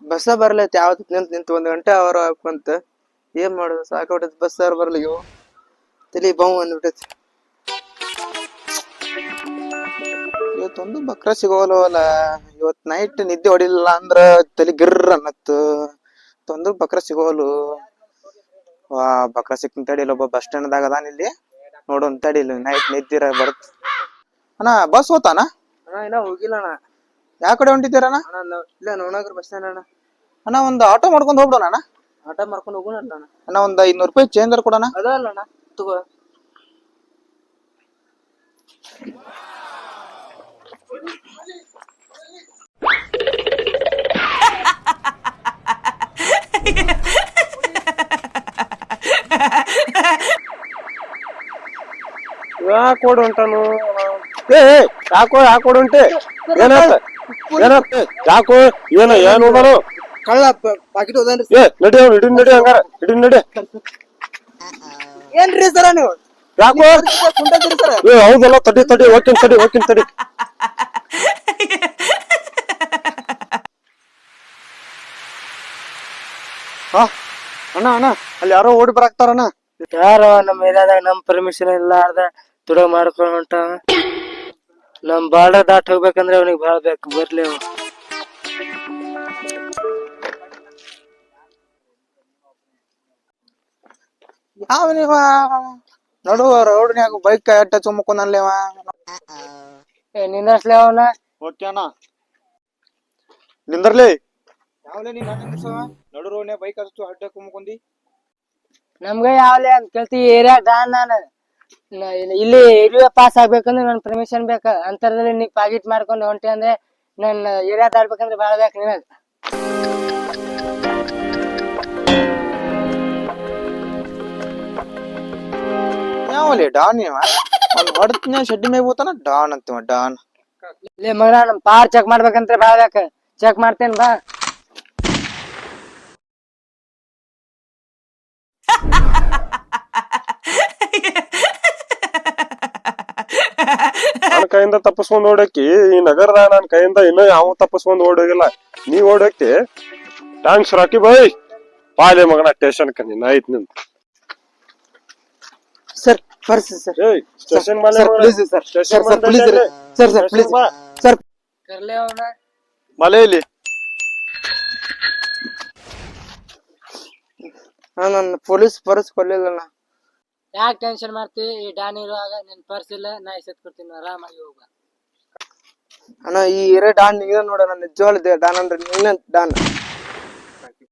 bus ಬರ್ಲೈತಿ ಯಾವತ್ ನಿಂತ 1 ಗಂಟೆ ಅವರ ಹಾಕಂತ ಏನ್ ಮಾಡೋದು ಸಾಕಾಗ್ಬಿಟ್ಟೈತಿ ಬಸ್ ಬರ್ಲಿಗೆ ತಲಿ ಬಾವು ಅಂದ್ಬಿಟ್ಟೈತಿ ಇವತ್ತೊಂದು ಬಕ್ರ ಸಿಗೋಲ್ವಲ್ಲ ಇವತ್ ನೈಟ್ ನಿದ್ದೆ ಹೊಡಿಲಿಲ್ಲ ಅಂದ್ರ ತಲಿ ಗಿರ್ರ ಅನ್ನತ್ತು ಒಂದು ಬಕ್ರ ಸಿಗೋಲು ಬಕ್ರ ಸಿಕ್ಕಿನ ತಡಿ ಒಬ್ಬ ಬಸ್ ಸ್ಟ್ಯಾಂಡ್ ದಾಗ ಅದಾನ ಇಲ್ಲಿ ನೋಡೋನ್ ತಡಿ ಇಲ್ಲಿ ನೈಟ್ ನಿದ್ದಿರ ಬರುತ್ತ ಅಣ್ಣ ಬಸ್ ಹೋತಾನ ಇನ್ನ ಹೋಗಿಲ್ಲ ಅಣ್ಣ ಯಾವ ಕಡೆ ಹೊಂಟಿದ್ದೀರಣ್ಣ ಇಲ್ಲ ನವನಗರ ಬಸ್ ಸ್ಟ್ಯಾಂಡ್ ಅಣ್ಣ ಒಂದ್ ಆಟೋ ಮಾಡ್ಕೊಂಡ್ ಹೋಗ್ಬಿಡೋಣ ಅಣ್ಣ ಆಟೋ ಮಾಡ್ಕೊಂಡು ಹೋಗೋಣ ಅಣ್ಣ ಒಂದ್ 500 ರೂಪಾಯಿ ಚೇಂಜ್ ಕೊಡೋಣ ಅದಲ್ಲ ಅಣ್ಣ ತಗೋ ಯಾಕೋಡ್ ಹೊಂಟಾನು ಯಾಕೋಡ್ ಹೊಂಟೆ ಏನಾತ ಯಾಕೋ ಏನ್ ಹೋದಾನು ಕಳ್ಳ ಪಾಕಿಟ್ ಹೋದನ್ರಿ ನಡಿ ನಡಿ ಹಂಗಾರ ನಡಿ ಏನ್ರಿ ಸರ ನೀವು ಯಾಕೋ ಹೌದಲ್ಲ ತಡಿ ಹೋಗ್ತೀನಿ ತಡಿ ಅಣ್ಣ ಅಲ್ಲಿ ಯಾರೋ ಓಡಿ ಬರಾಕ್ತಾರಣ್ಣ ಯಾರೋ ನಮ್ ಏರಿಯಾದಾಗ ನಮ್ ಪರ್ಮಿಷನ್ ಇಲ್ಲಾರ್ದ ತುಡ ಮಾಡ್ಕೊಂಡ್ ಹೊಂಟಾವ ನಮ್ ಬಾರ್ಡರ್ ದಾಟ್ ಹೋಗ್ಬೇಕಂದ್ರೆ ಅವನಿಗೆ ಬಾಳ ಬೇಕು ಬರ್ಲಿ ಅವ ಯಾವ ನೀವ ನಡುವ ರೋಡ್ನ್ಯಾಗ ಬೈಕ್ ಎಟ್ಟ ಚುಮ್ಮಕೊಂದಲ್ಲೇವ ನಿಂದರ್ಸ್ಲಿ ಅವನ ಓಕೆ ಅಣ್ಣ ನಿಂದರ್ಲಿ ಯಾವಲೇ ನೀನ್ ನಡು ರೋಡ್ನ್ಯಾಗ ಬೈಕ್ ಹಚ್ಚು ಅಡ್ಡ ಕುಮ್ಕೊಂಡಿ ನಮ್ಗ ಯಾವ್ಲೆ ಅಂತ ಕೇಳ್ತಿ ಏರಿಯಾ ಡಾನ್ ನಾನು ಇಲ್ಲಿ ಏರಿಯಾ ಪಾಸ್ ಆಗ್ಬೇಕಂದ್ರೆ ನನ್ ಪರ್ಮಿಷನ್ ಬೇಕ ಅಂತರದಲ್ಲಿ ನೀ ಪಾಕೆಟ್ ಮಾಡ್ಕೊಂಡು ಹೊಂಟಿ ಅಂದ್ರೆ ನನ್ ಏರಿಯಾ ದಾಡ್ಬೇಕಂದ್ರೆ ಬಾಳ ಬೇಕು ನಿನಗ ಯಾವಲೇ ಡಾನ್ ಇವ ಒಂದ್ ಹೊಡ್ತನ ಶೆಡ್ಡಿ ಮೇಲೆ ಹೋತಾನ ಡಾನ್ ಅಂತೀವ ಡಾನ್ ಲೇ ಮಗ ನಮ್ ಪಾರ್ ಚೆಕ್ ಮಾಡ್ಬೇಕಂದ್ರೆ ಬಾಳ ಬೇಕ ಚೆಕ್ ಮಾಡ್ತೇನ್ ಬಾ ನನ್ ಕೈಯಿಂದ ತಪ್ಪಿಸ್ಕೊಂಡ್ ಓಡಾಕಿ ಈ ನಗರದ ನನ್ ಕೈಯಿಂದ ಇನ್ನೂ ಯಾವ ತಪ್ಪಿಸ್ಕೊಂಡ್ ಓಡೋಗಿಲ್ಲ ನೀ ಓಡಾಕ್ತಿ ಥ್ಯಾಂಕ್ಸ್ ರಾಕಿ ಬಾಯ್ ಪಾಲೆ ಮಗನ ಸ್ಟೇಷನ್ ಕನಿ ಆಯ್ತು ನಿಂತ ಸರ್ ಬರ್ಸಿ sir station please sir sir please sir sir please sir ಕರ್ಲೆ ಅವನ ಮಲೆಯಲ್ಲಿ ನನ್ನ ಪೊಲೀಸ್ ಪರ್ಸ್ ಕೊಡ್ಲಿಲ್ಲ ಯಾಕೆ ಟೆನ್ಷನ್ ಮಾಡ್ತಿ ಈ ಡಾನ್ ಇರುವಾಗ ನಿನ್ ಪರ್ಸ್ ಇಲ್ಲ ನಾ ಎಸೆತ್ ಕೊಡ್ತೀನಿ ಆರಾಮಾಗಿ ಹೋಗ ಅಣ್ಣ ಈ ಡಾನ್ ನೀನ ನೋಡ ನಾನು ನಿಜವಾಗ್ಲೂ ಡಾನ್ ಅಂದ್ರೆ ನೀನ ಡಾನ್